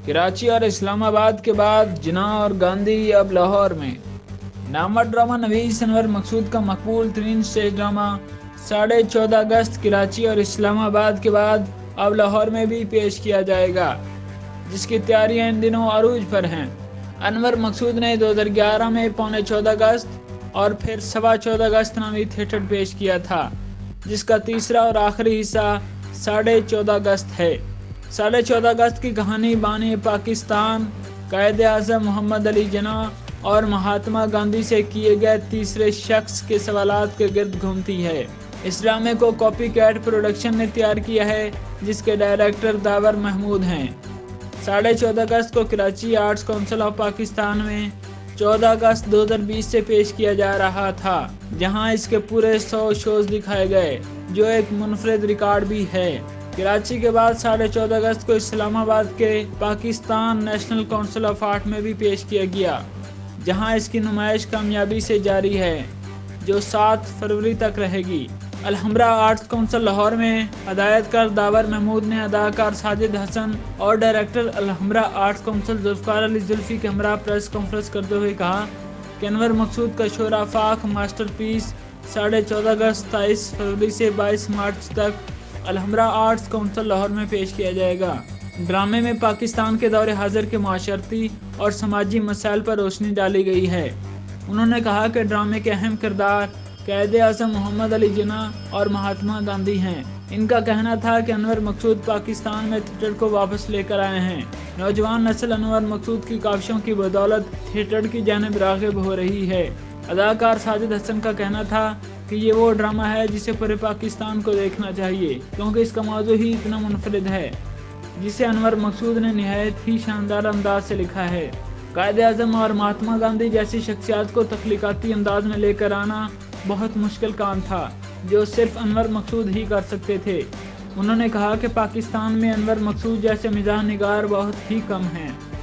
کراچی اور اسلام آباد کے بعد جناح اور گاندھی اب لاہور میں۔ نامور ڈرامہ نویس انور مقصود کا مقبول ترین سٹیج ڈرامہ 14.5 اگست کراچی اور اسلام آباد کے بعد اب لاہور میں بھی پیش کیا جائے گا، جس کی تیاریاں ان دنوں عروج پر ہیں۔ انور مقصود نے 2011 میں 14.5 اگست اور پھر 14.25 اگست نامی تھیٹر پیش کیا تھا، جس کا تیسرا اور آخری حصہ 14.5 اگست ہے۔ 14.5 اگست کی کہانی بانی پاکستان، قائد اعظم محمد علی جناح اور مہاتما گاندھی سے کیے گئے تیسرے شخص کے سوالات کے گرد گھومتی ہے۔ اس ڈرامے کو کاپی کیٹ پروڈکشن نے تیار کیا ہے، جس کے ڈائریکٹر داور محمود ہیں۔ 14.5 اگست کو Karachi arts council of Pakistan میں 14 اگست 2020 سے پیش کیا جا رہا تھا، جہاں اس کے پورے 100 شوز دکھائے گئے، جو ایک منفرد ریکارڈ بھی ہے۔ کراچی کے بعد 14.5 اگست کو اسلام آباد کے Pakistan national council of art میں بھی پیش کیا گیا، جہاں اس کی نمائش کامیابی سے جاری ہے، جو 7 فروری تک رہے گی۔ الحمرا آرٹس کونسل لاہور میں ہدایت کار داور محمود نے اداکار ساجد حسن اور director Alhamra arts council Zulfiqar Ali Zulfi کے ہمراہ پریس کانفرنس کرتے ہوئے کہا کہ انور مقصود کا شور آفاق ماسٹر پیس 14.5 اگست 23 فروری سے 22 مارچ تک الحمرا آرٹس کونسل لاہور میں پیش کیا جائے گا۔ ڈرامے میں پاکستان کے دور حاضر کے معاشرتی اور سماجی مسائل پر روشنی ڈالی گئی ہے۔ انہوں نے کہا کہ ڈرامے کے اہم کردار قائد اعظم محمد علی جناح اور مہاتما گاندھی ہیں۔ ان کا کہنا تھا کہ انور مقصود پاکستان میں تھیٹر کو واپس لے کر آئے ہیں۔ نوجوان نسل انور مقصود کی کاوشوں کی بدولت تھیٹر کی جانب راغب ہو رہی ہے۔ اداکار ساجد حسن کا کہنا تھا کہ یہ وہ ڈرامہ ہے جسے پورے پاکستان کو دیکھنا چاہیے، کیونکہ اس کا موضوع ہی اتنا منفرد ہے، جسے انور مقصود نے نہایت ہی شاندار انداز سے لکھا ہے۔ قائد اعظم اور مہاتما گاندھی جیسی شخصیات کو تخلیقاتی انداز میں لے کر آنا بہت مشکل کام تھا، جو صرف انور مقصود ہی کر سکتے تھے۔ انہوں نے کہا کہ پاکستان میں انور مقصود جیسے مزاح نگار بہت ہی کم ہیں۔